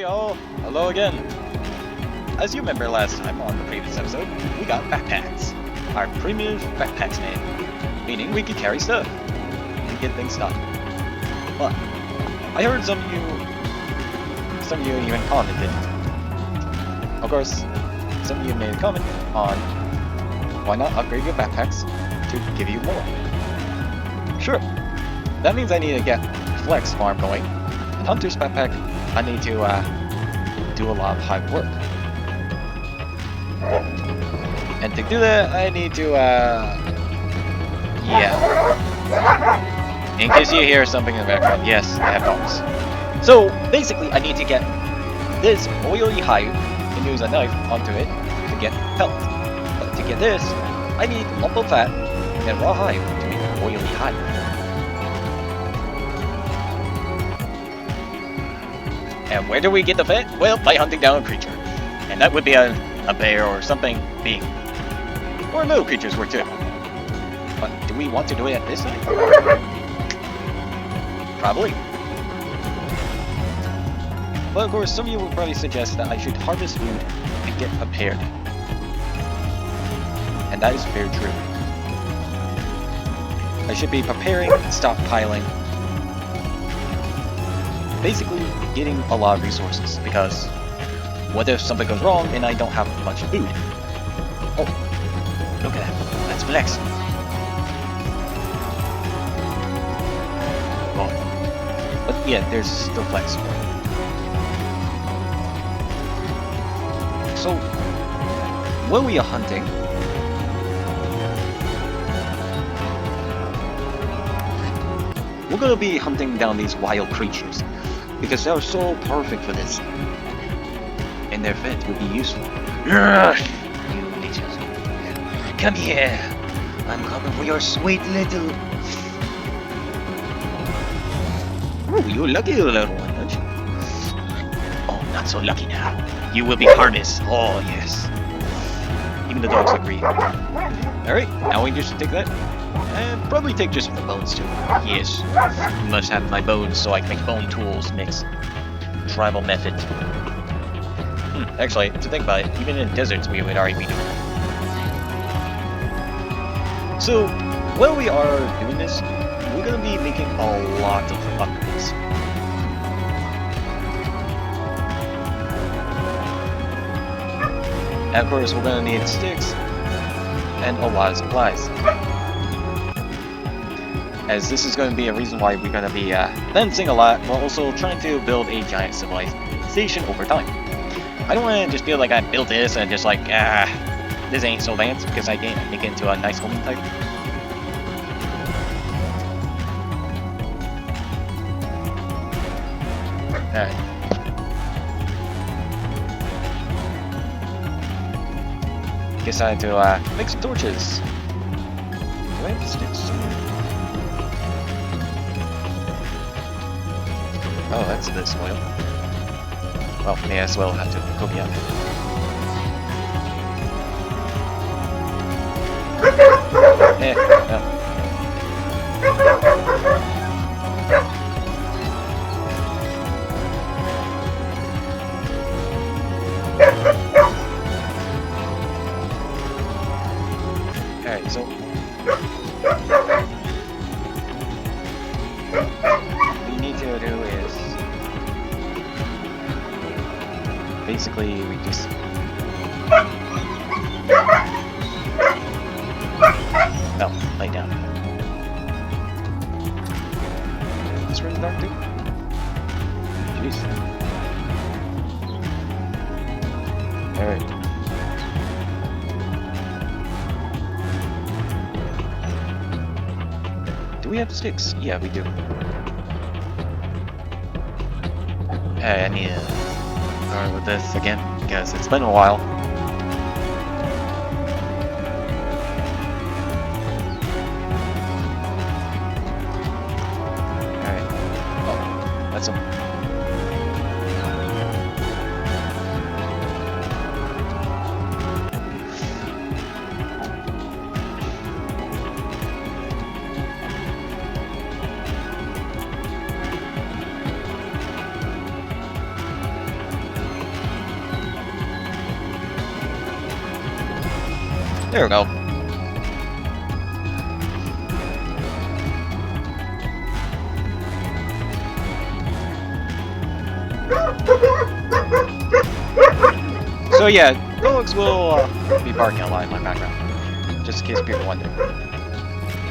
Hey all, hello again. As you remember last time on the previous episode, we got backpacks. Our primitive backpacks name, meaning we could carry stuff and get things done. But I heard some of you even commented. Of course, some of you made a comment on why not upgrade your backpacks to give you more. Sure, that means I need to get Flex farm going. And Hunter's backpack, I need to do a lot of hard work. And to do that, I need to in case you hear something in the background, yes, I have dogs. So basically, I need to get this oily hide and use a knife onto it to get pelt. But to get this, I need a lump of fat and raw hide to make oily hide. And where do we get the fat? Well, by hunting down a creature. And that would be a bear or something big. Or little creatures work too. But do we want to do it at this time? Probably. But of course, some of you will probably suggest that I should harvest food and get prepared. And that is very true. I should be preparing and stockpiling. Basically, getting a lot of resources, because what if something goes wrong and I don't have much food? Oh, look at that. That's Flex. Oh. But yeah, there's still Flex. So, when we are hunting, we're gonna be hunting down these wild creatures, because they are so perfect for this. And their fat would be useful. You little... Come here! I'm coming for your sweet little... Oh, you're lucky little one, aren't you? Oh, not so lucky now. You will be harnessed. Oh, yes. Even the dogs agree. Alright, now we just take that. And probably take just the bones too. Yes. Must have my bones so I can make bone tools mix. Tribal method. Actually, to think about it, even in deserts we would already be doing it. So, while we are doing this, we're gonna be making a lot of upgrades. And of course, we're gonna need sticks and a lot of supplies. As this is going to be a reason why we're going to be fencing a lot, while also trying to build a giant civilization over time. I don't want to just feel like I built this and just like, this ain't so advanced, because I can't make it into a nice homing type. Alright. Guess I had to make some torches. Do I have sticks? Oh, that's a bit spoiled. Well, may as well have to cook it up. No. Alright, so... what we need to do is... basically, we just... No, lay down. This room's dark too? Jeez. Alright. Do we have sticks? Yeah, we do. Hey, I need to start with this again, because it's been a while. Alright. Oh, that's a... There we go. So yeah, dogs will be barking a lot in my background, just in case people wonder.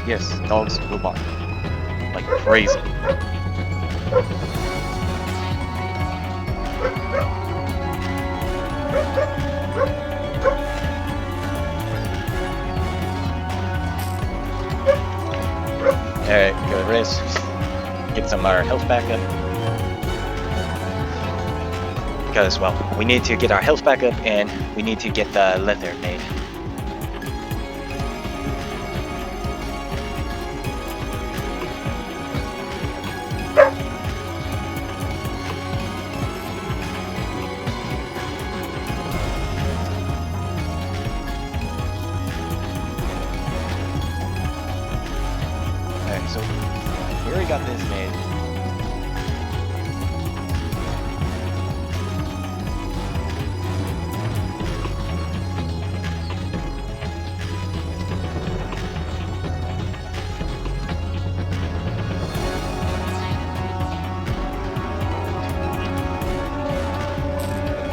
Yes, dogs will bark like crazy. Alright, good rest. Get some of our health back up. Because, well, we need to get our health back up and we need to get the leather made. Alright, so we already got this made.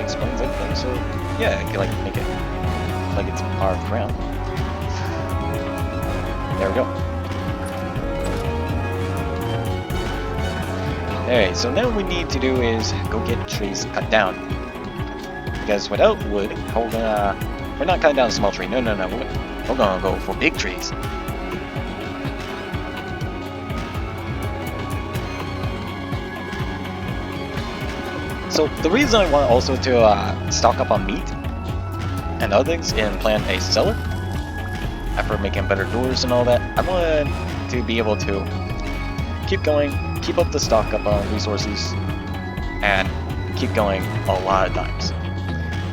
Explains everything, so yeah, I can like make it like it's our ground. There we go. Alright, so now what we need to do is go get trees cut down. Because without wood, we're not cutting down a small tree. No. We're gonna go for big trees. So the reason I want also to stock up on meat and other things and plant a cellar, after making better doors and all that, I want to be able to keep going, keep up the stock up on resources, and keep going a lot of times.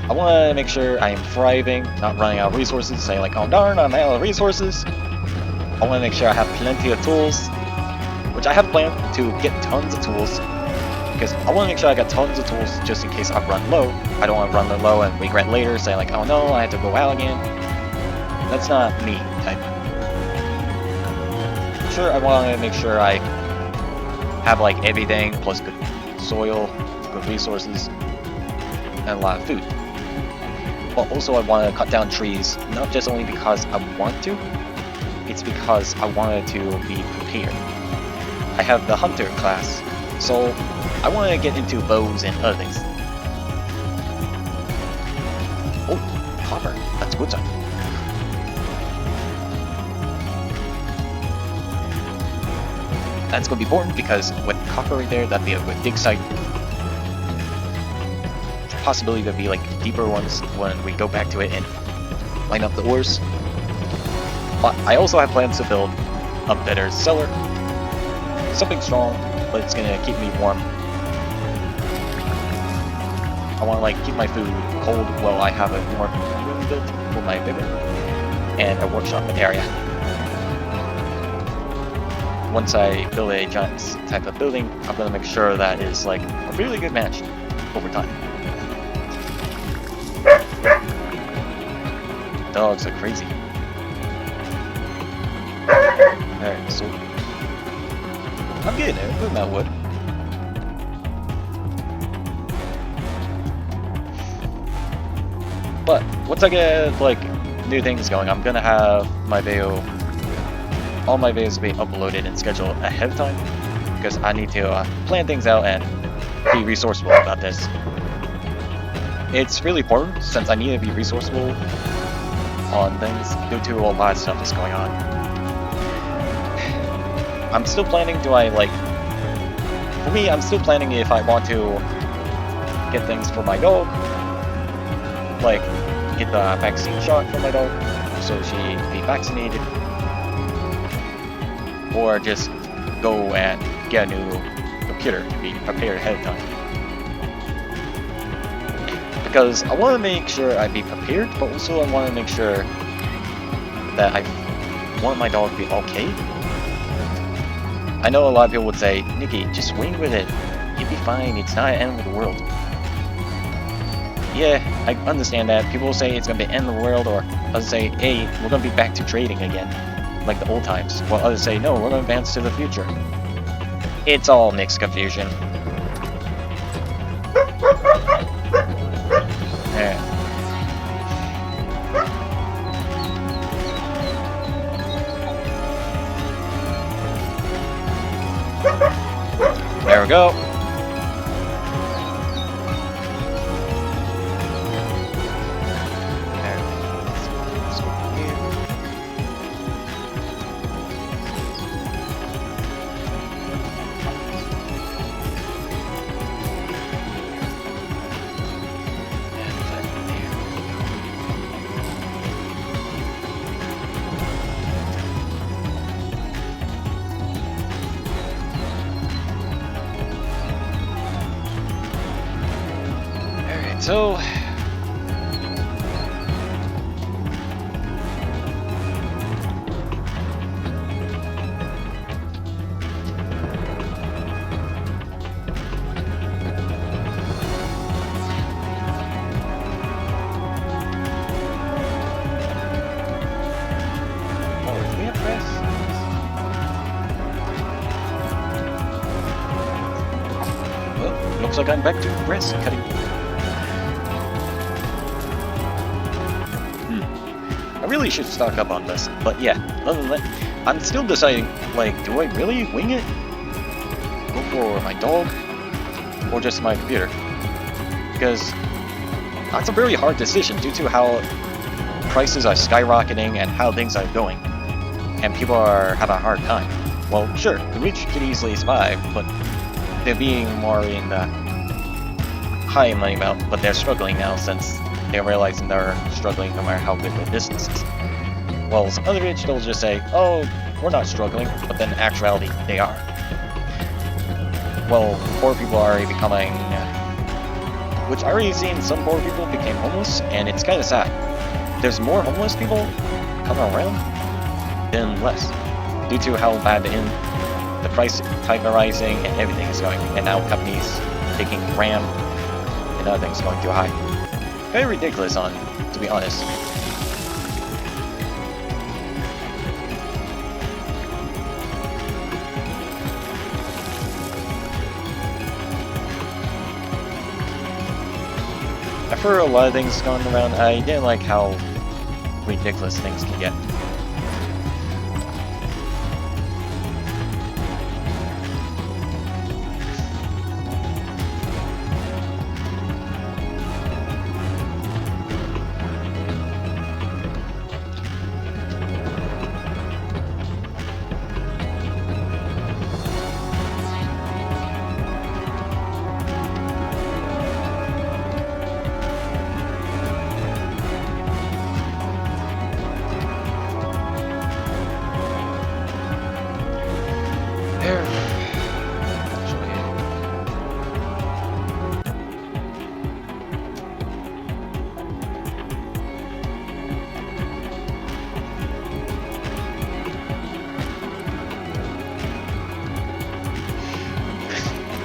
I want to make sure I am thriving, not running out of resources, saying like, oh darn, I'm out of resources. I want to make sure I have plenty of tools, which I have planned to get tons of tools, because I want to make sure I got tons of tools just in case I run low. I don't want to run low and regret later, saying like, oh no, I had to go out again. That's not me type. Sure, I want to make sure I have like everything, plus good soil, good resources, and a lot of food. But also I want to cut down trees, not just only because I want to, it's because I wanted to be prepared. I have the hunter class, so I want to get into bows and other things. Oh, copper, that's a good sign. That's going to be important because with copper right there, that'd be a good dig site. Possibility there'd be like deeper ones when we go back to it and line up the ores. But I also have plans to build a better cellar. Something strong, but it's going to keep me warm. I want to like keep my food cold while I have a warm room built for my bigger and a workshop area. Once I build a giant type of building, I'm going to make sure that is like a really good match over time. Dogs are crazy. Alright, so I'm getting there, putting that wood. But once I get like new things going, I'm gonna have my video, all my videos be uploaded and scheduled ahead of time, because I need to plan things out and be resourceful about this. It's really important since I need to be resourceful on things due to a lot of stuff that's going on. I'm still planning, for me, I'm still planning if I want to get things for my dog, like get the vaccine shot for my dog so she be vaccinated, or just go and get a new computer to be prepared ahead of time. Because I want to make sure I be prepared, but also I want to make sure that I want my dog to be okay. I know a lot of people would say, Nikki, just wing with it. You'll be fine. It's not an end of the world. yeah, I understand that. People will say it's gonna be end the world, or others say, hey, we're gonna be back to trading again, like the old times. While others say, no, we're gonna advance to the future. It's all mixed confusion. Yeah. There we go. So, do we have press? Well, looks like I'm back to breast cutting. I really should stock up on this, but yeah, other than that, I'm still deciding, like, do I really wing it? Go for my dog? Or just my computer? Because that's a very hard decision due to how prices are skyrocketing and how things are going. And people are having a hard time. Well, sure, the rich could easily survive, but they're being more in the high money amount, but they're struggling now since they're realizing they're struggling no matter how good their business is. Well, some other rich, they'll just say, oh, we're not struggling, but then in actuality, they are. Well, poor people are already becoming, which I already seen some poor people became homeless, and it's kind of sad. There's more homeless people coming around than less, due to how bad the price tag are rising and everything is going, and now companies taking RAM and other things going too high. Very ridiculous, to be honest. I've heard a lot of things going around. I didn't like how ridiculous things can get.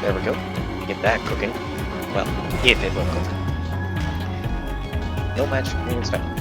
There we go. Get that cooking. Well, if it will cook. No magic ingredients found.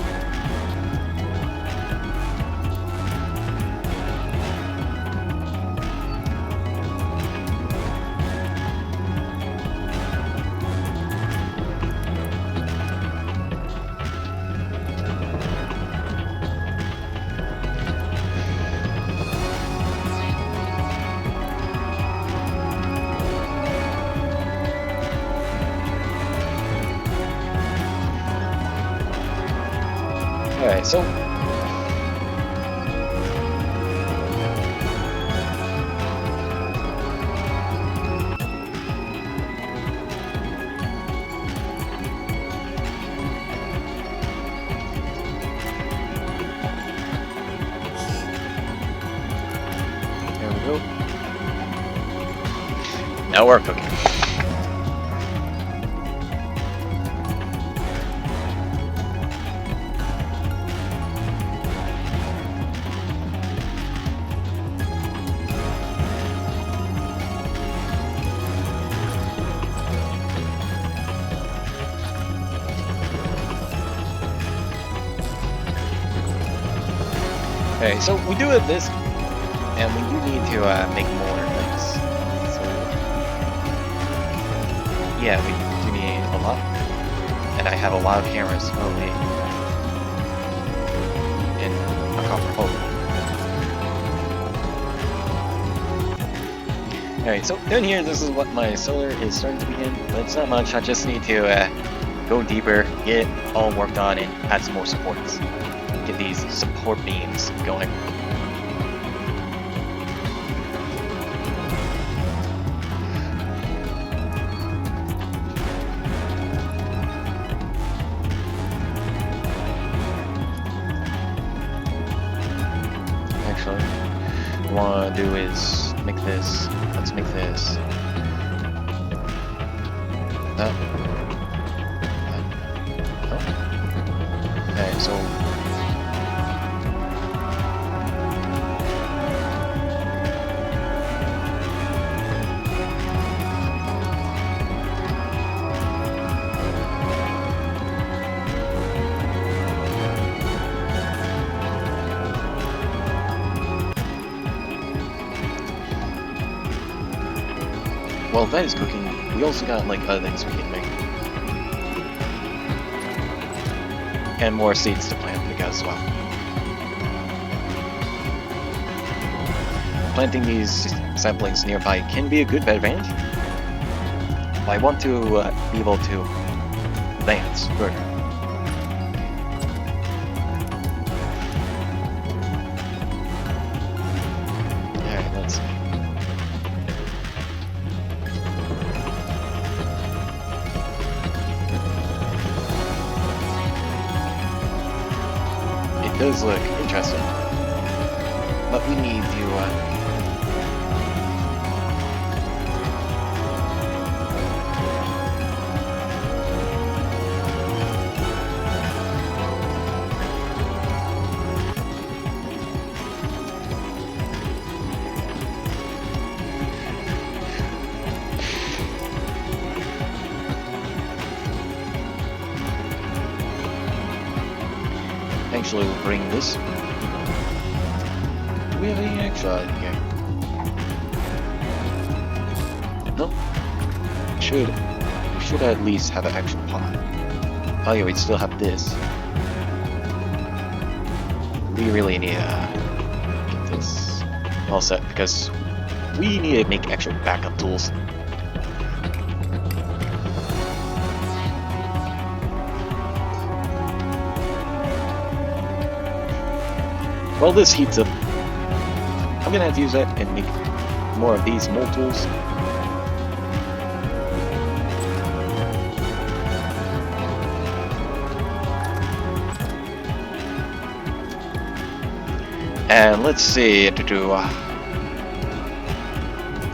Alright, so there we go. Now we're cooking. Okay, so we do have this, and we do need to make more links. So yeah, we do need a lot, and I have a lot of cameras only in a copper hole. Alright, so down here, this is what my solar is starting to begin, but it's not much. I just need to go deeper, get it all worked on, and add some more supports. Get these support beams going. Actually, what I want to do is make this. Let's make this. That. Oh. Okay, so. While that is cooking, we also got like other things we can make. And more seeds to plant as well. Planting these saplings nearby can be a good advantage. But I want to be able to advance further. Alright, let's see. It does look interesting, but we need to actually we'll bring this. Do we have any extra here? No. We should at least have an action pod. Oh yeah, we still have this. We really need to get this all set because we need to make extra backup tools. Well, this heats up. I'm gonna have to use that and make more of these mold tools. And let's see to do.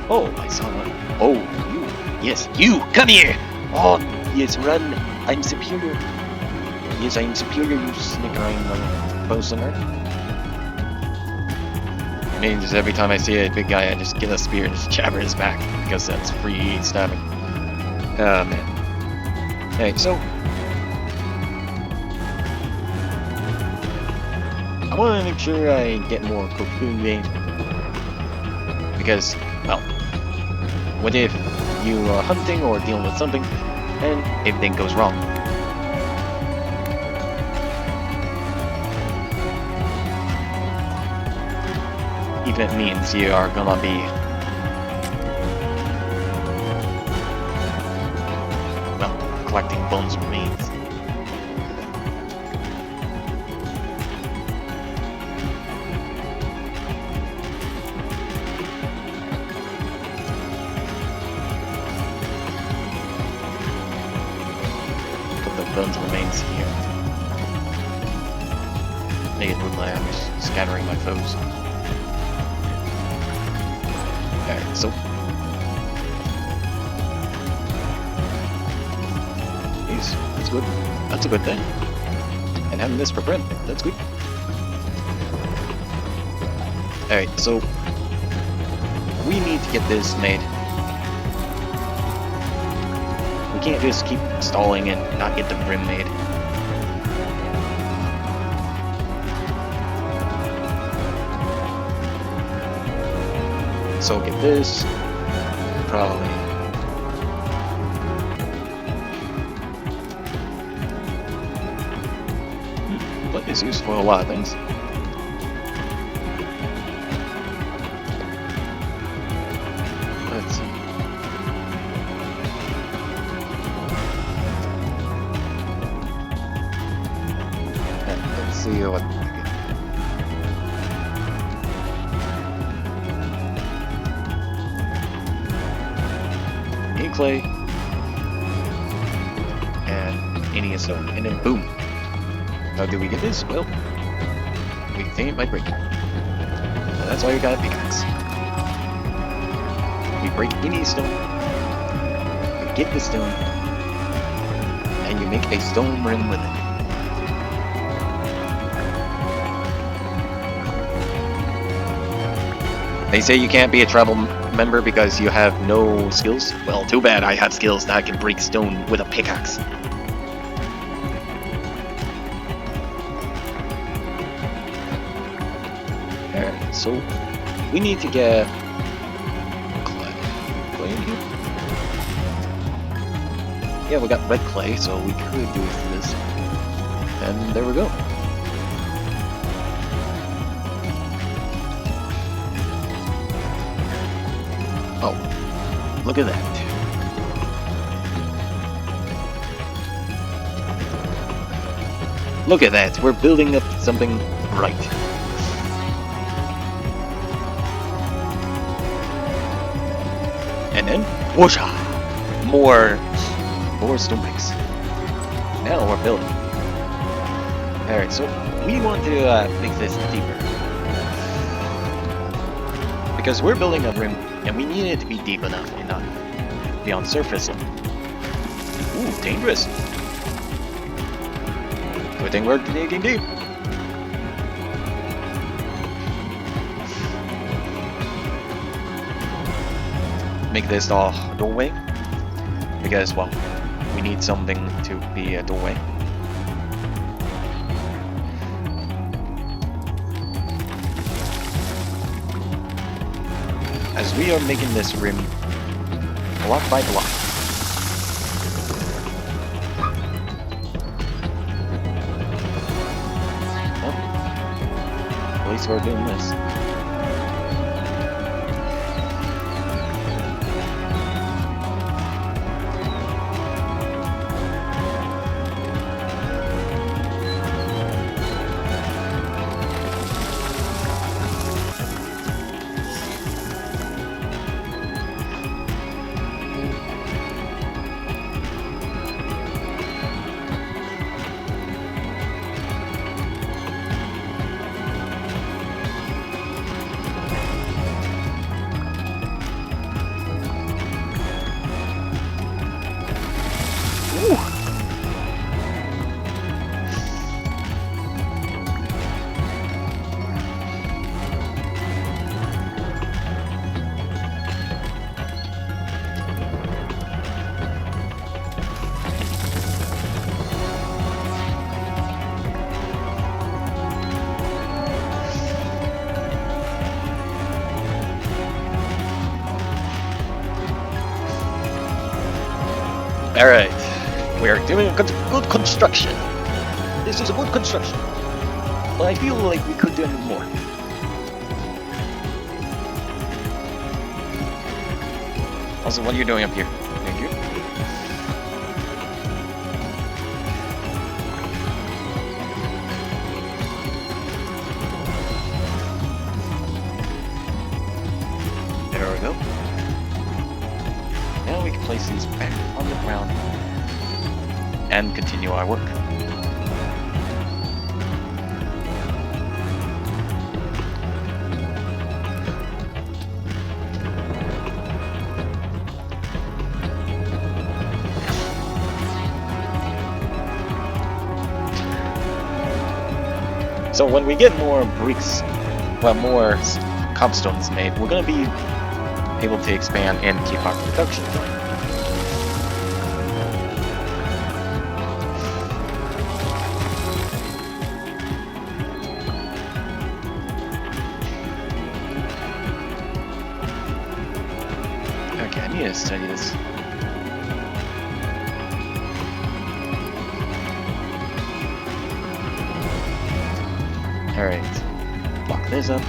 Oh, I saw one. Oh, you. Yes, you. Come here. Oh, yes, run. I'm superior. Yes, I'm superior. You snickering bosoner. Means every time I see a big guy, I just get a spear and just jabber his back because that's free stabbing. Oh man. Okay, so I want to make sure I get more cocoon veins because, well, what if you are hunting or dealing with something and everything goes wrong? Even if it means you are gonna be collecting bones and remains. Put the bones and remains here. Make it look like I'm just scattering my foes. Alright, so that's good. That's a good thing. And having this for bread, that's good. Alright, so we need to get this made. We can't just keep stalling and not get the brim made. So get this. Probably. But it's used for a lot of things. Let's see. Let's see what. Clay and any stone, and then boom. How do we get this? Well, we obtain it by breaking. So that's why we got a pickaxe. We break any stone, we get the stone, and you make a stone ring with it. They say you can't be a tribal member because you have no skills. Well, too bad I have skills that I can break stone with a pickaxe. Alright, so we need to get clay in here. Yeah, we got red clay, so we could do this. And there we go. Oh, look at that. Look at that, we're building up something right. And then, whoosha! More stone bricks. Now we're building. Alright, so we want to make this deeper. Because we're building a rim, and we need it to be deep enough and not be on surface. Ooh, dangerous. Good thing we're digging deep. Make this a doorway. Because, well, we need something to be a doorway. As we are making this rim block by block. Well, at least we're doing this. Alright, we are doing a good construction. This is a good construction. But I feel like we could do more. Also, what are you doing up here? Thank you. There we go. Now we can place these back on the ground and continue our work. So when we get more bricks, well, more cobstones made, we're gonna be able to expand and keep our production going. gotta study this. Alright. Block this up.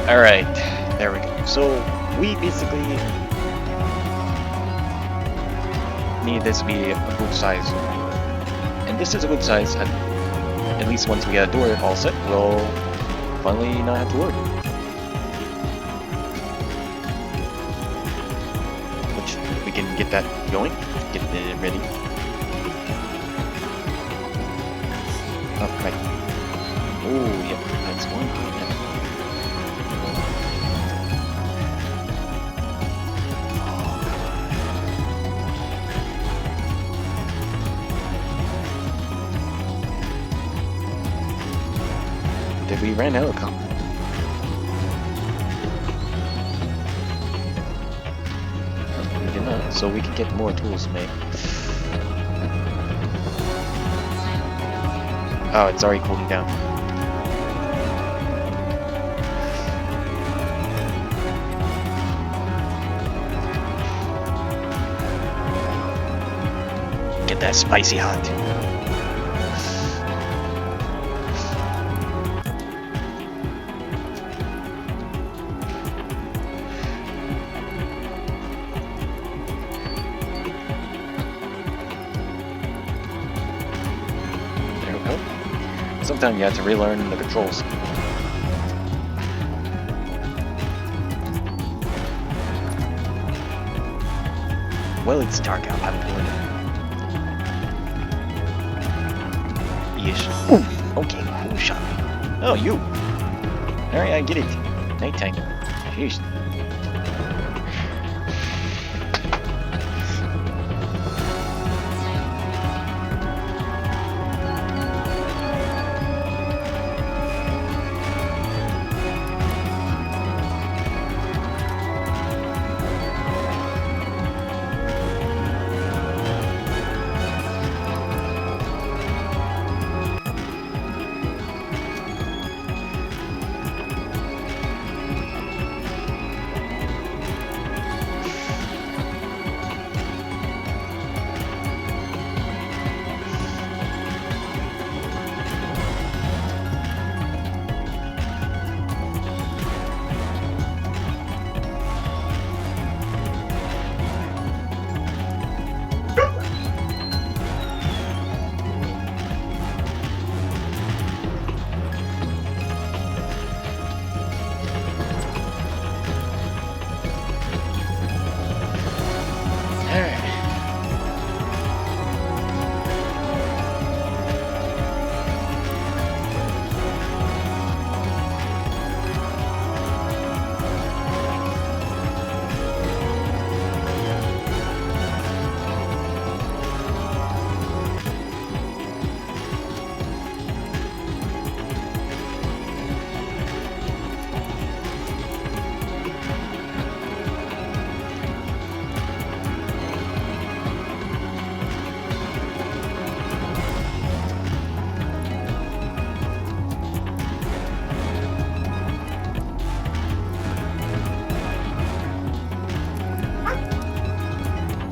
Alright, there we go. So, we basically need this to be a good size. And this is a good size, at least once we get a door all set, we'll finally not have to worry. Which, we can get that going, get it ready. Oh, right. Oh, yep, that's one. We ran out of copper. We did not, so we can get more tools made. Oh, it's already cooling down. Get that spicy hot. Sometimes you have to relearn the controls. Well, it's dark out. I'm doing it. Yes. Ooh. Okay, who shot me? Oh, you. Alright, I get it. Nighttime. Jeez.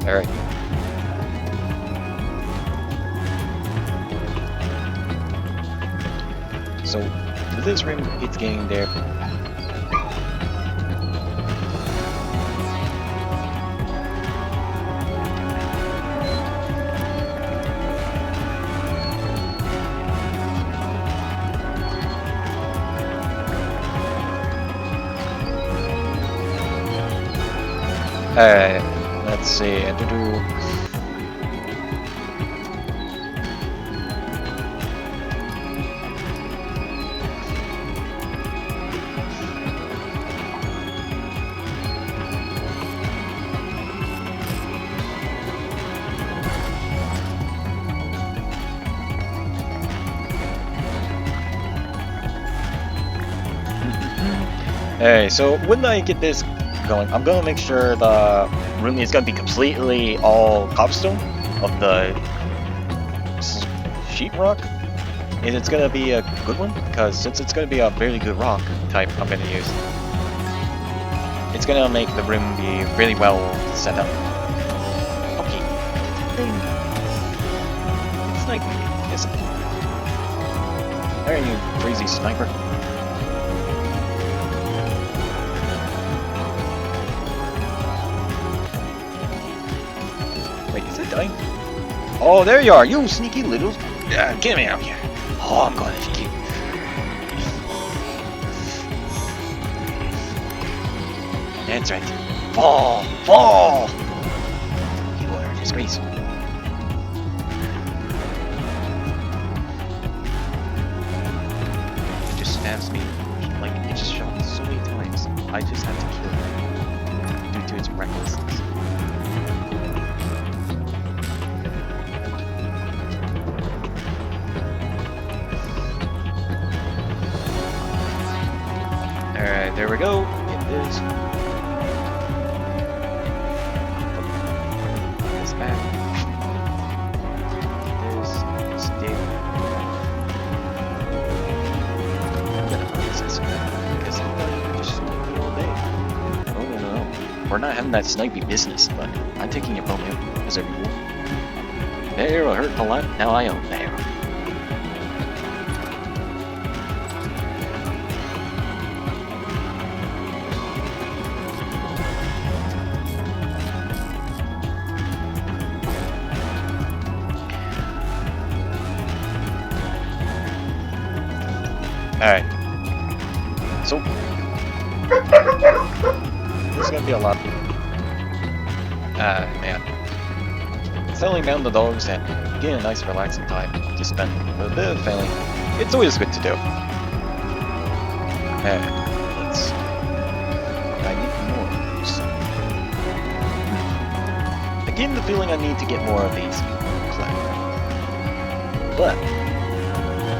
Alright. So, with this rim, it's getting there. Let's see, Hey, so when I get this going, I'm gonna make sure the room is gonna be completely all cobblestone of the sheetrock. And it's gonna be a good one, because since it's gonna be a very good rock type I'm gonna use, it's gonna make the room be really well set up. Okay. It's like, is it? There you crazy sniper. Wait, is it dying? Oh, there you are, you sneaky little... get me out here. Oh, I'm gonna keep... That's right. Fall! Fall! You are a disgrace. It just stabs me. Like, it just shot me so many times. I just had to kill it. Due to its recklessness. Alright, there we go. It is. This back. This. Stay. I'm gonna process that because I thought you were just sleeping all day. Oh, no. We're not having that snipey business, but I'm taking your bow out as a rule. That arrow hurt a lot. Now I own the arrow. Alright. So, this is gonna be a lot. Man. Settling down the dogs and getting a nice relaxing time to spend with a bit of family. It's always good to do. Let's see. I need more of these. I get the feeling I need to get more of these clay. But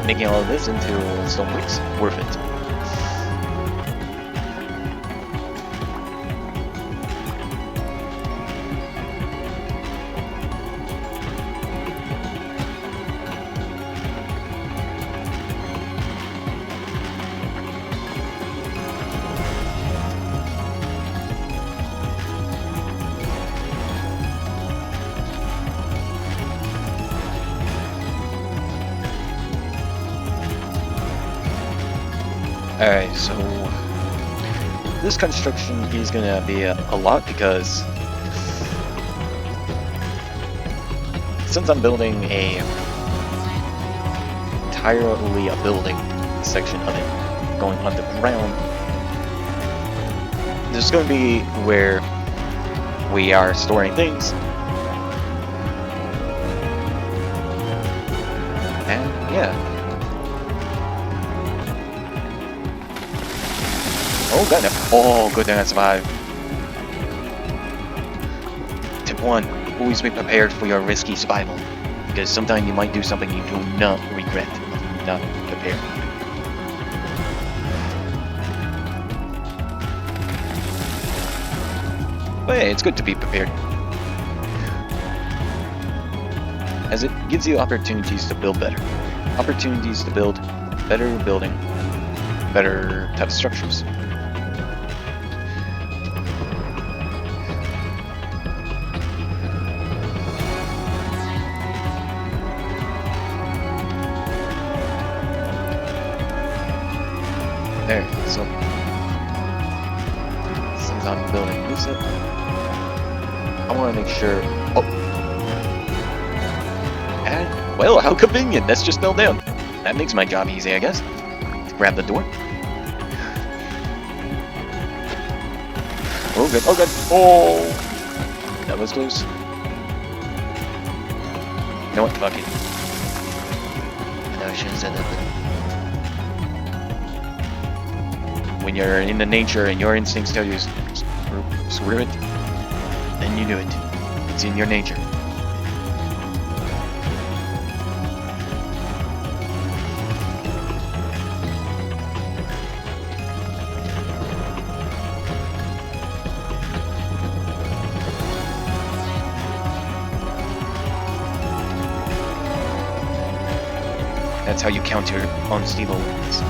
making all of this into stone bricks, worth it. Alright, so this construction is gonna be a lot because since I'm building entirely a building section of it going underground, this is gonna be where we are storing things. And yeah. Oh, got it. Oh, good thing I survived. Tip 1. Always be prepared for your risky survival. Because sometimes you might do something you do not regret of not prepared. But hey, it's good to be prepared. As it gives you opportunities to build better. Opportunities to build better building, better type of structures. There, so since I'm building this up, I want to make sure. Oh, and well, how convenient! That's just fell down. That makes my job easy, I guess. Grab the door. Oh good! Oh good! Oh, that was close. You know what? Fuck it. I should have said that. When you're in the nature and your instincts tell you screw it, then you do it. It's in your nature. That's how you counter unstable winds.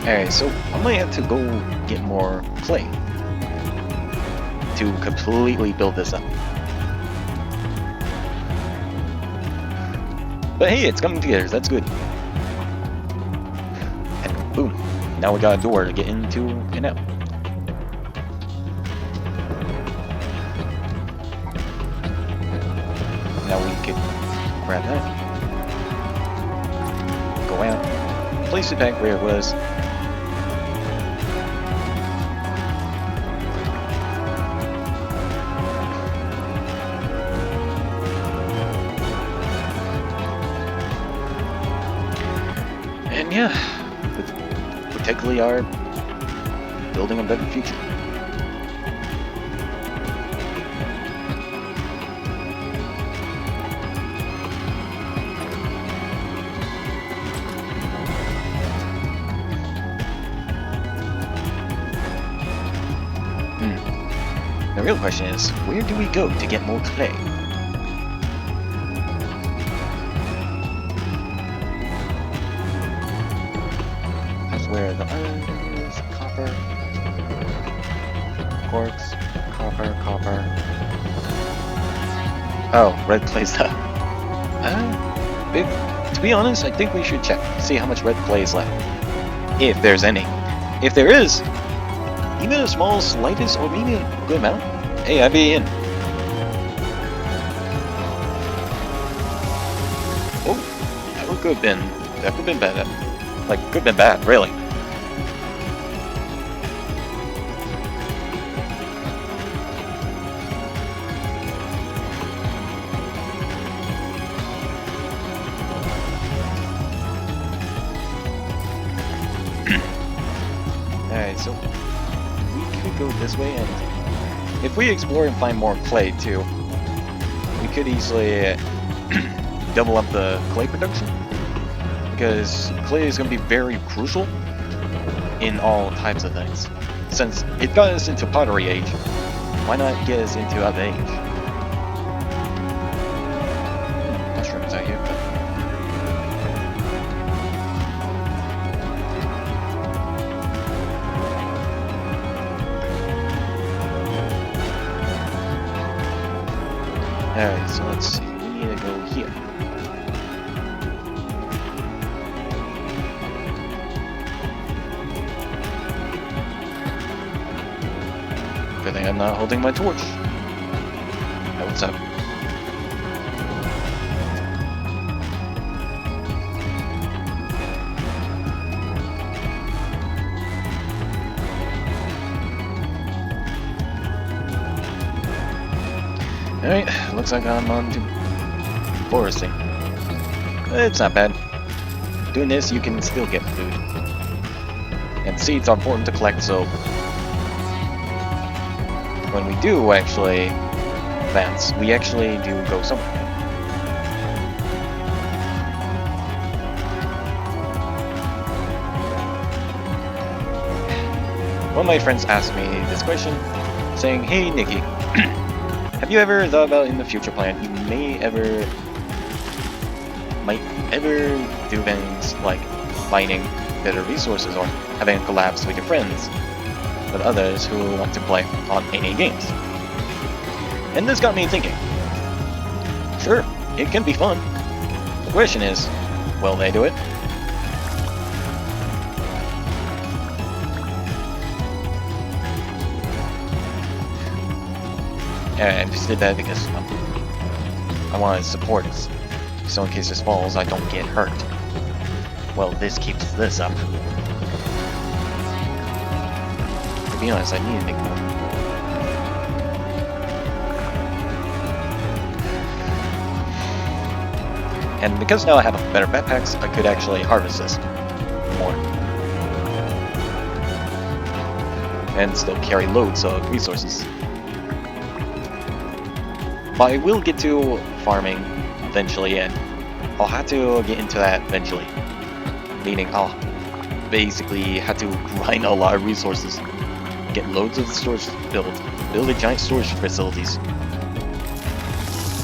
Alright, so I might have to go get more clay to completely build this up. But hey, it's coming together, that's good. And boom, now we got a door to get into and out. Now we could grab that, go out, place it back where it was. And yeah, we technically are building a better future. The real question is, where do we go to get more clay? Where the iron is, copper, quartz, copper. Oh, red clay's up. To be honest, I think we should check, see how much red clay is left. If there's any. If there is, even a small, slightest, or maybe a good amount, hey, I'd be in. Oh, that could have been bad. Like, could have been bad, really. Alright, so we could go this way, and if we explore and find more clay too, we could easily double up the clay production, because clay is going to be very crucial in all types of things. Since it got us into pottery age, why not get us into other age? Mushrooms out here, but alright, so let's see. We need to go here. Good thing I'm not holding my torch. Hey, what's up? Alright, looks like I'm on to foresting. It's not bad. Doing this, you can still get food. And seeds are important to collect, so when we do actually advance, we actually do go somewhere. One of my friends asked me this question, saying, "Hey Nikki, have you ever thought about in the future plan you might ever do things like mining better resources or having collabs with your friends, with others who want to play on any games?" And this got me thinking. Sure, it can be fun. The question is, will they do it? I just did that because I want to support it, so in case this falls, I don't get hurt. Well, this keeps this up. To be honest, I need to make more. And because now I have better backpacks, I could actually harvest this more. and still carry loads of resources. But I will get to farming eventually, and I'll have to get into that eventually. Meaning I'll basically have to grind a lot of resources, get loads of storage build a giant storage facilities.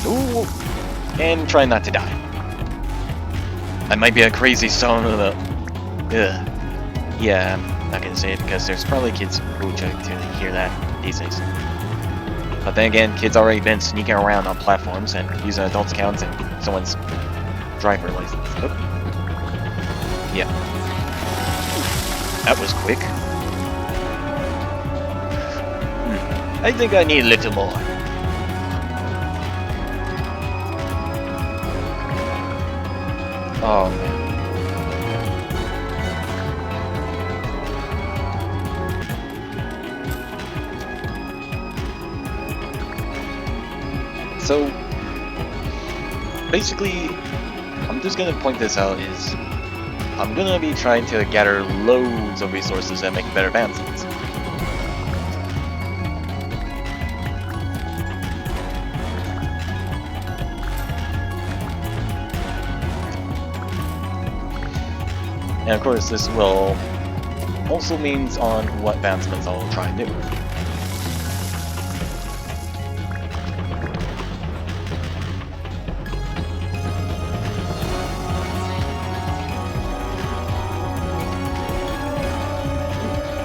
Ooh, and try not to die. I might be a crazy son of a... Yeah, I'm not gonna say it because there's probably kids who would like to hear that these days. But then again, kids already been sneaking around on platforms and using adult accounts and someone's driver license. Oh. Yeah. That was quick. I think I need a little more. Oh man. So basically, I'm just gonna point this out is I'm gonna be trying to gather loads of resources and make better advancements. And of course, this will also means on what advancements I'll try and do.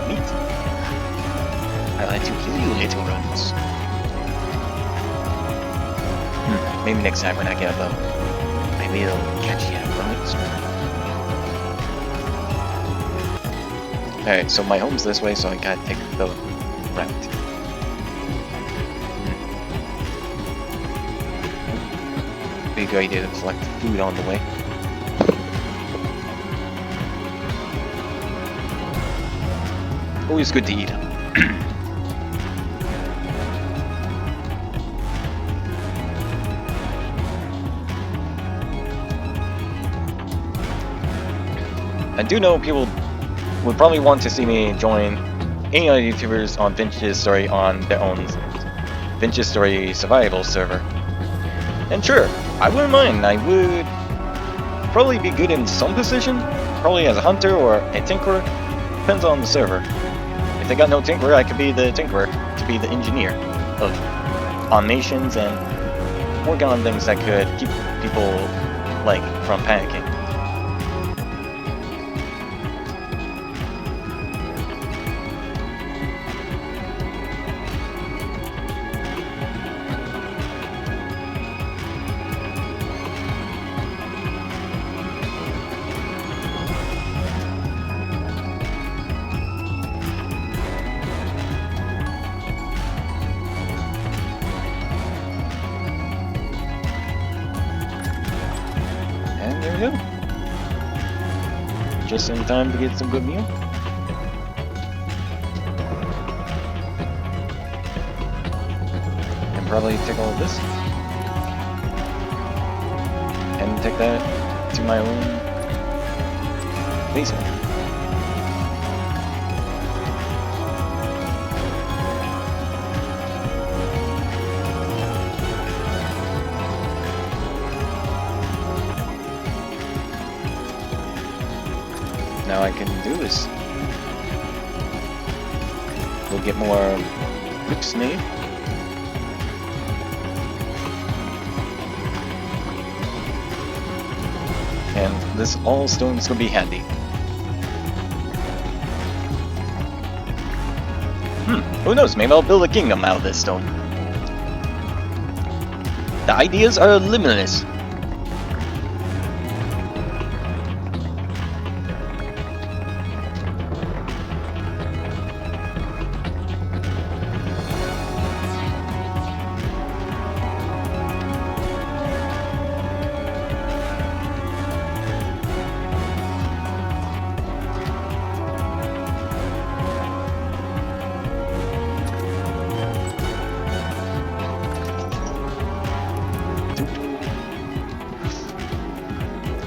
Meat. I like to kill you, little rodents. Maybe next time when I get a bow, maybe it'll catch you at rodents. Alright, so my home's this way, so I gotta take the route. Be a good idea to collect food on the way. Always good to eat. I do know people would probably want to see me join any other YouTubers on Vince's Story on their own Vince's Story survival server. And sure, I wouldn't mind. I would probably be good in some position, probably as a hunter or a tinkerer. Depends on the server. If they got no tinkerer, I could be the tinkerer, to be the engineer of automations and work on things that could keep people like from panicking. And there we go. Just in time to get some good meal. And probably take all of this. And take that to my own basement. Now I can do this. We'll get more bricks made. And this all stone's gonna be handy. Who knows, maybe I'll build a kingdom out of this stone. The ideas are limitless.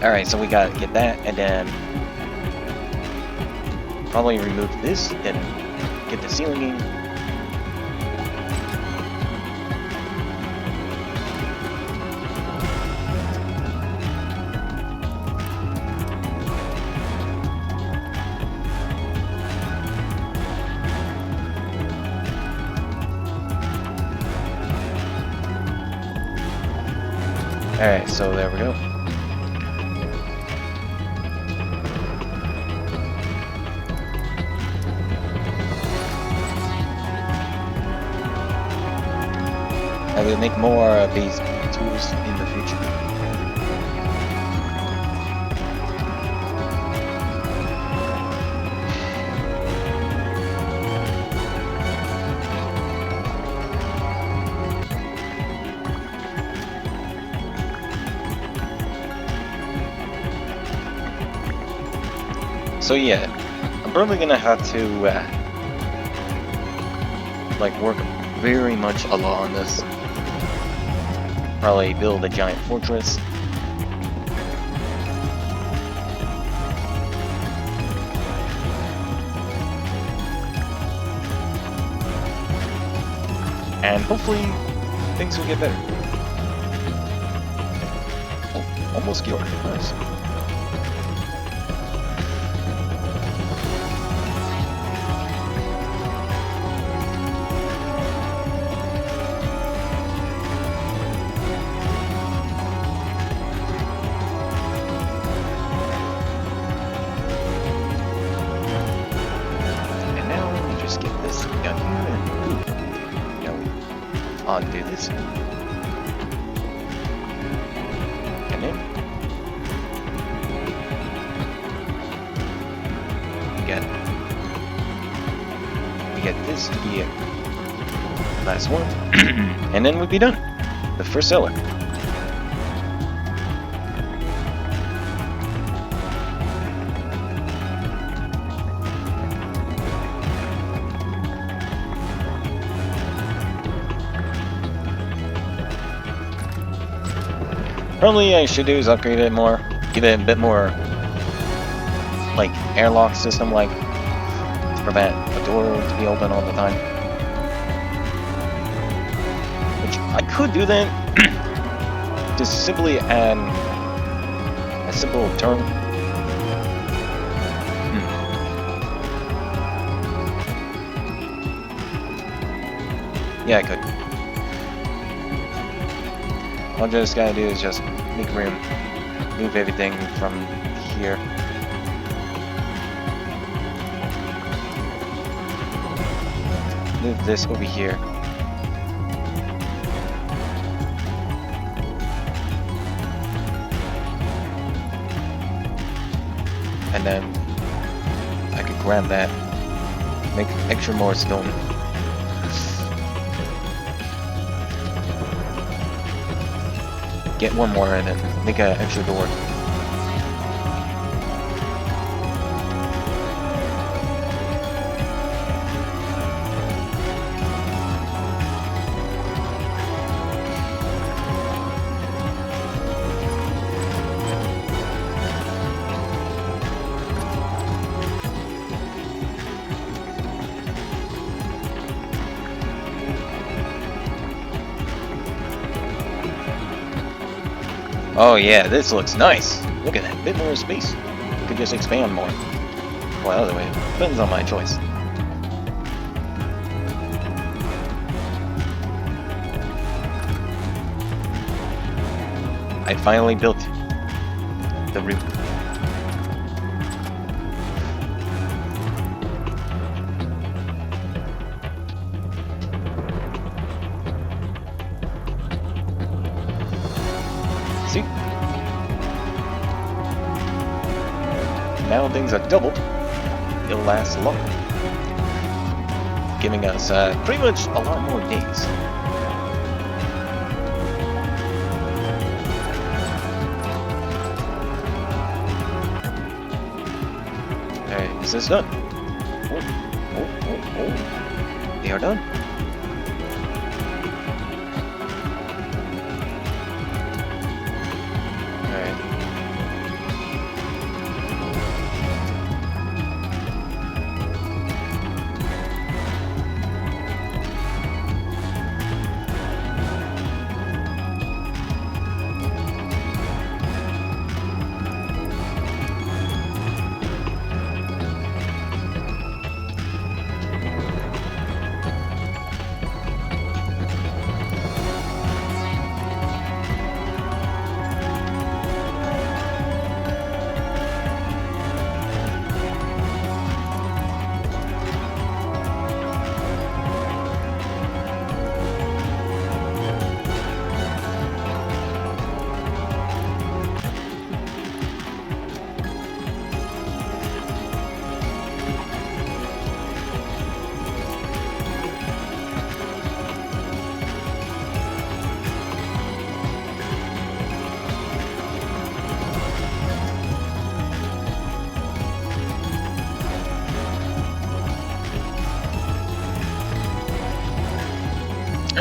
Alright, so we gotta get that, and then probably remove this, then get the ceiling. Alright, so there we go. I will make more of these tools in the future. So yeah, I'm probably gonna have to like work very much a lot on this. Probably build a giant fortress. And hopefully things will get better. Oh, almost cured. Nice. Do this, and then we get this to be it. Last one, and then we'll be done. The first cellar. Probably I should do is upgrade it more, give it a bit more like airlock system, like to prevent a door to be open all the time. Which I could do that. Just simply add a simple turn. Yeah, I could. All I just gotta do is just make room, move everything from here. Move this over here. And then I could grab that, make extra more stone. Get one more and then make an extra door. Oh yeah, this looks nice. Look at that, bit more space. Could just expand more. Well, other way, depends on my choice. I finally built the roof. See? Now things are doubled. It'll last longer, giving us pretty much a lot more days. Alright, is this done? Oh. They are done.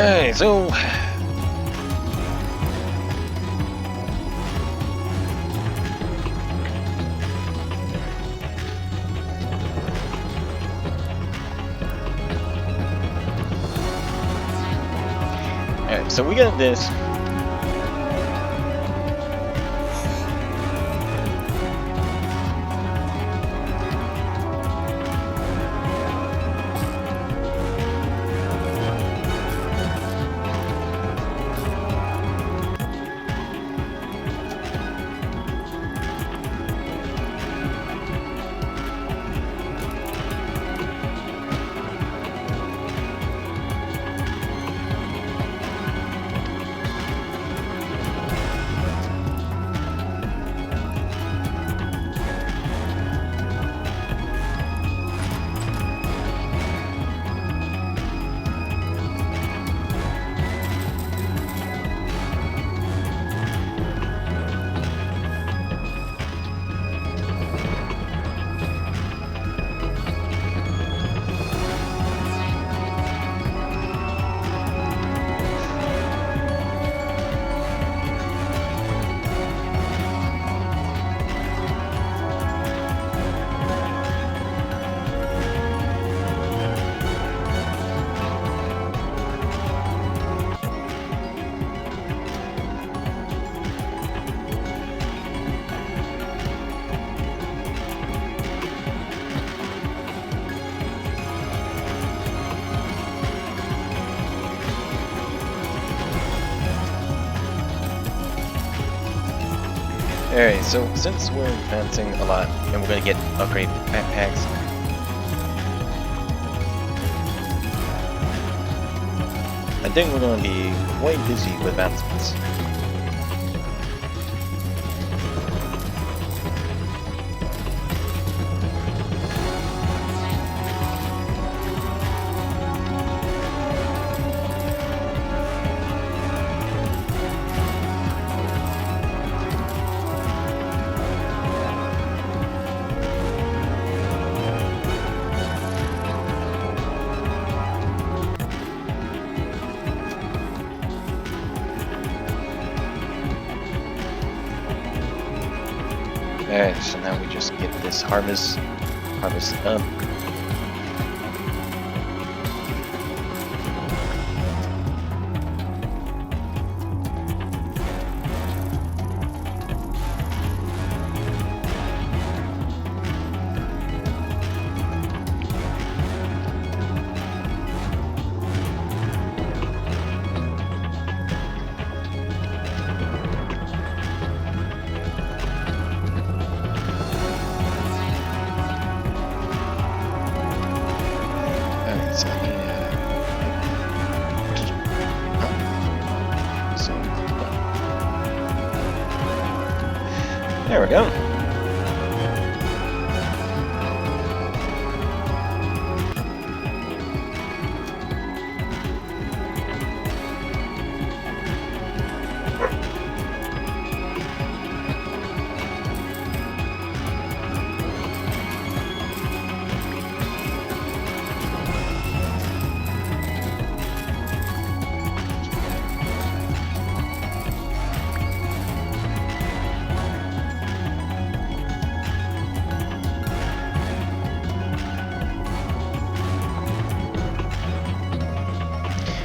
Alright, so alright, so we got this. Alright, so since we're advancing a lot and we're gonna get upgrade backpacks, I think we're gonna be way busy with advancements. Alright, so now we just get this harvest up. There we go.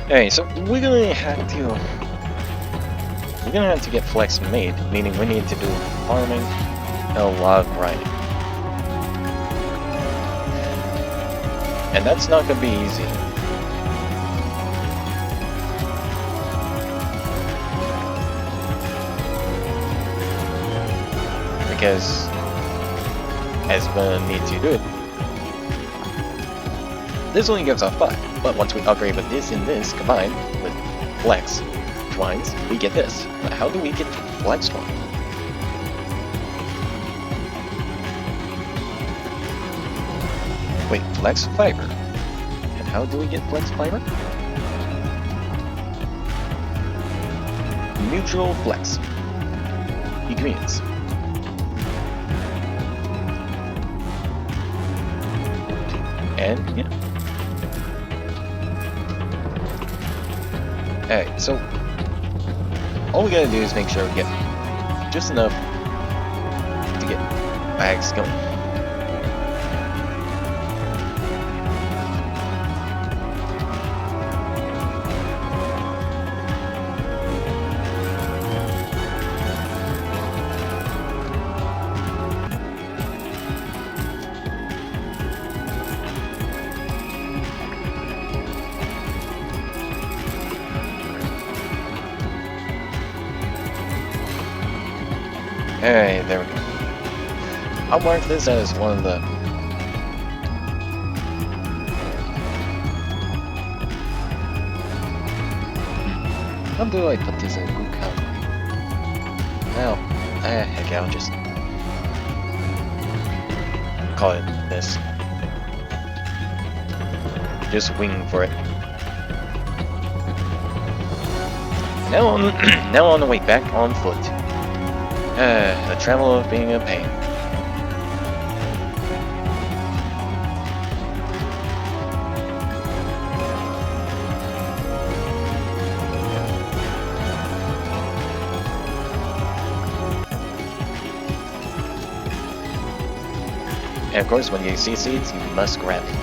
Alright, so we're gonna have to get flex made, meaning we need to do farming and a lot of grinding. And that's not gonna be easy. Because as we're gonna need to do it. This only gives off 5, but once we upgrade with this and this combined with flex twines, we get this. But how do we get flex twine? Wait, flex fiber. And how do we get flex fiber? Mutual flex. Ingredients. And yeah. Alright, so all we gotta do is make sure we get just enough to get bags going. Alright, there we go. I'll mark this as one of the... How do I put this in Google Calculator? Well, heck, I'll just call it this. Just wing for it. Now on the way back on foot. The travel of being a pain. And of course, when you see seeds, you must grab it.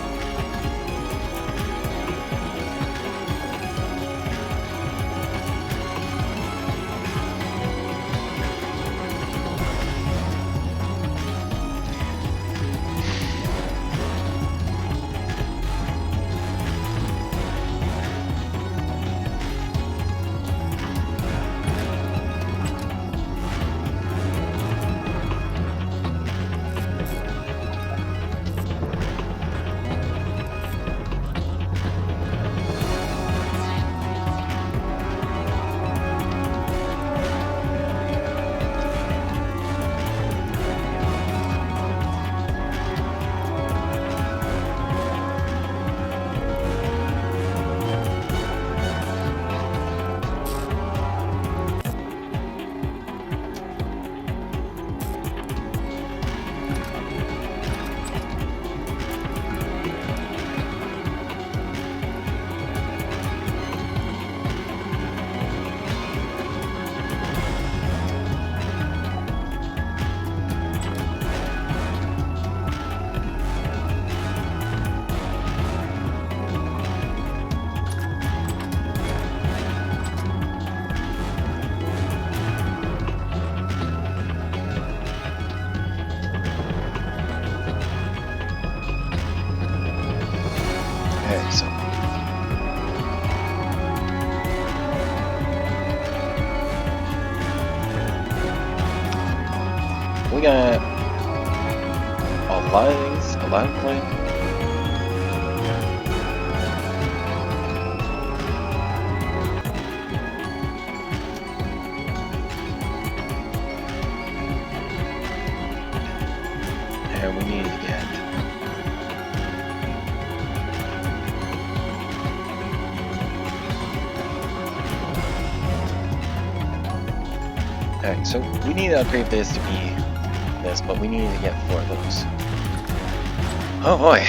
So we got a lot of things, a lot of play. And we need to get alright, so we need to upgrade this to be this, but we need to get 4 of those. Oh boy.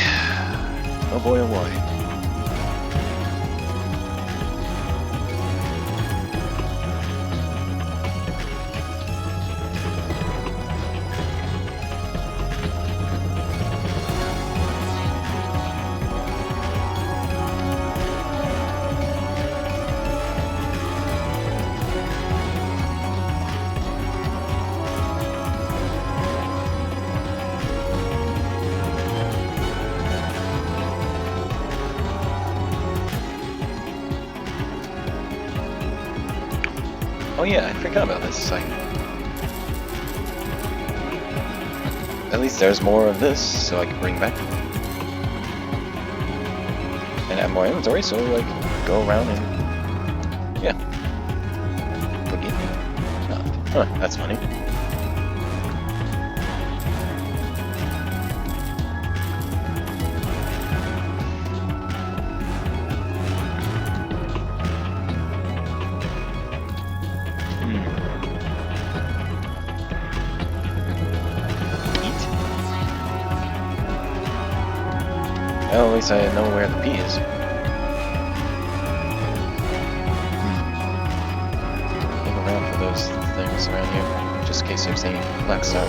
Oh boy, oh boy. Oh yeah, I forgot about this site. At least there's more of this, so I can bring back. And have more inventory, so I can go around and... yeah. Forget me. Huh, that's funny. Well, at least I know where the P is. those things around here, just in case there's any black stuff.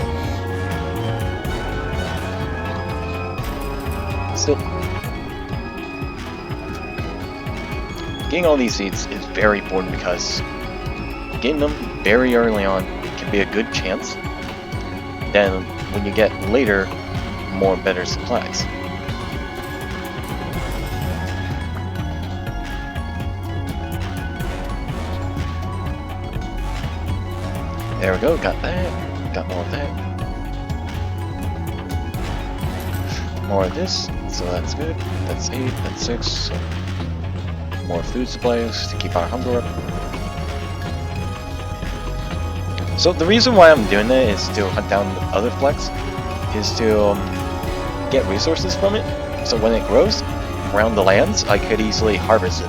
Still, getting all these seeds is very important because getting them very early on can be a good chance. Then when you get later, more better supplies. There we go, got that, got more of that. More of this, so that's good. That's 8, that's 6. So more food supplies to keep our hunger up. So the reason why I'm doing that is to hunt down other flex, is to get resources from it. So when it grows around the lands, I could easily harvest it.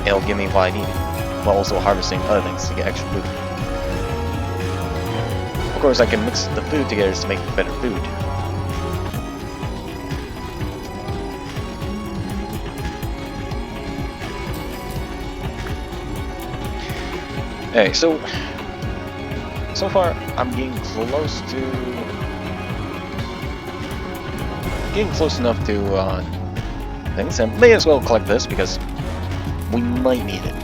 It'll give me what I need, while also harvesting other things to get extra food. Of course, I can mix the food together to make better food. Okay, so far I'm getting close enough to things, and may as well collect this because we might need it.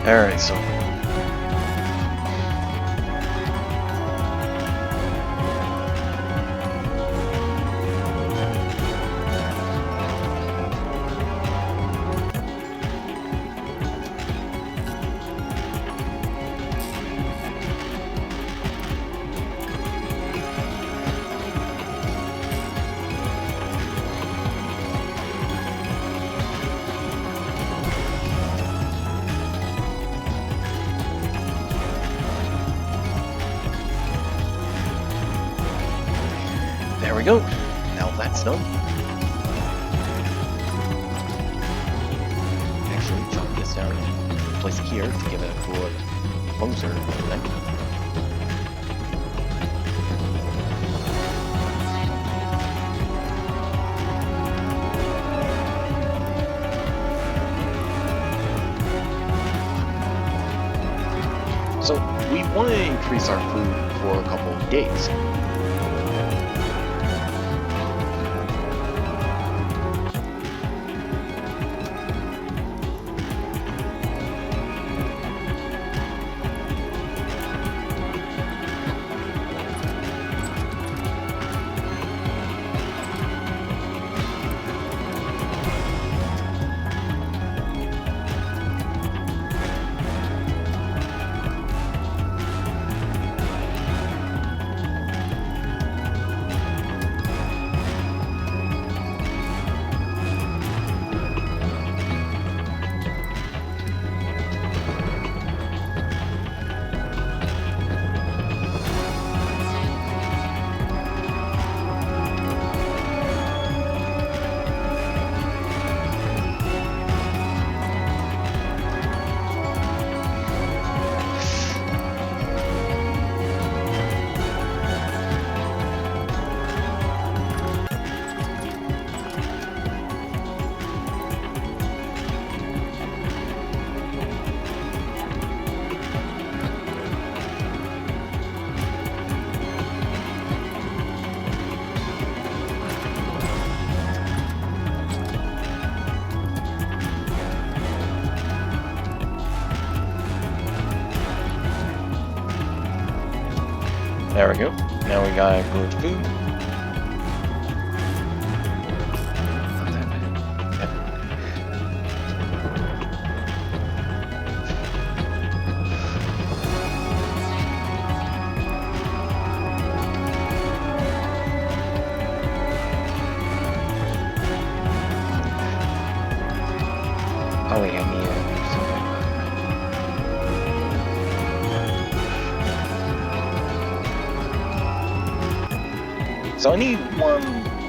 Alright, so there we go. Now that's done. Actually, chop this down and place it here to give it a cool closer thing. So we want to increase our food for a couple of days. There we go. Now we got good food. Oh wait, I need something. So I need one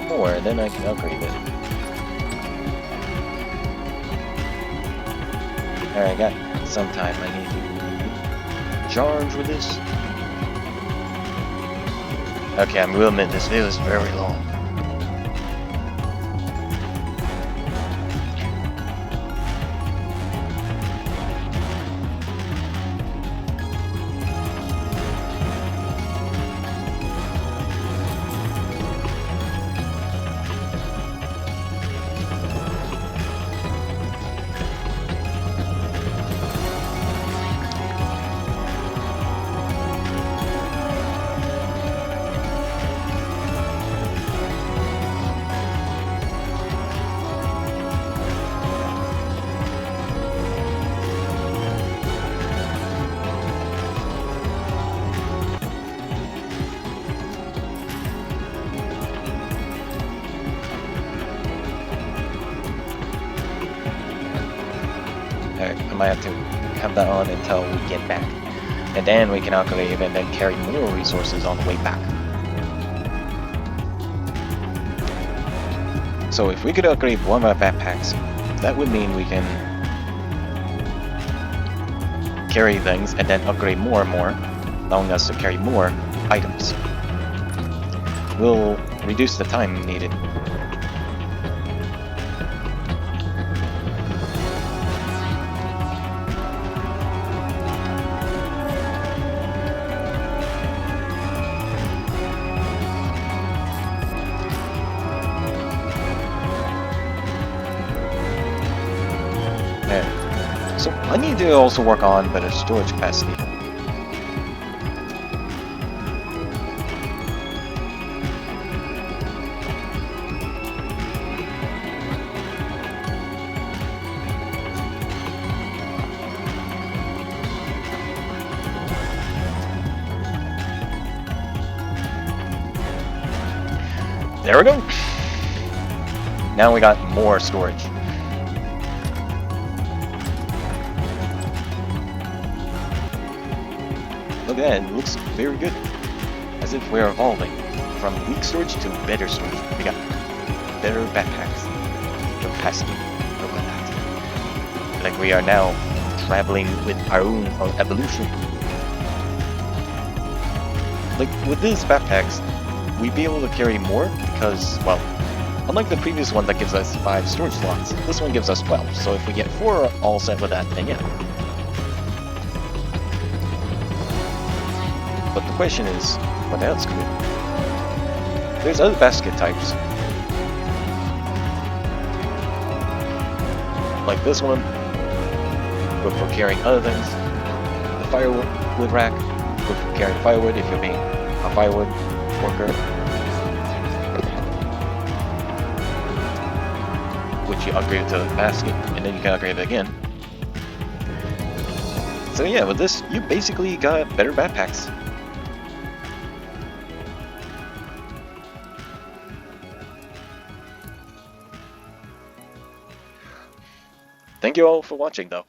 more, then I can upgrade it. Alright, I got some time. I need to charge with this. Okay, I will admit this video is very long. Alright, I might have to have that on until we get back. And then we can upgrade and then carry more resources on the way back. So if we could upgrade one of our backpacks, that would mean we can carry things and then upgrade more and more, allowing us to carry more items. We'll reduce the time needed. So I need to also work on better storage capacity. There we go. Now we got more storage. Look at that, it looks very good. As if we're evolving from weak storage to better storage. We got better backpacks. Capacity. Look at that. Like we are now traveling with our own evolution. Like with these backpacks, we'd be able to carry more because, well, unlike the previous one that gives us 5 storage slots, this one gives us 12. So if we get 4 all set with that, then yeah. But the question is, what else could it? There's other basket types. Like this one, good for carrying other things. The firewood rack, good for carrying firewood if you're being a firewood worker. Which you upgrade to the basket, and then you can upgrade it again. So yeah, with this, you basically got better backpacks. Thank you all for watching though.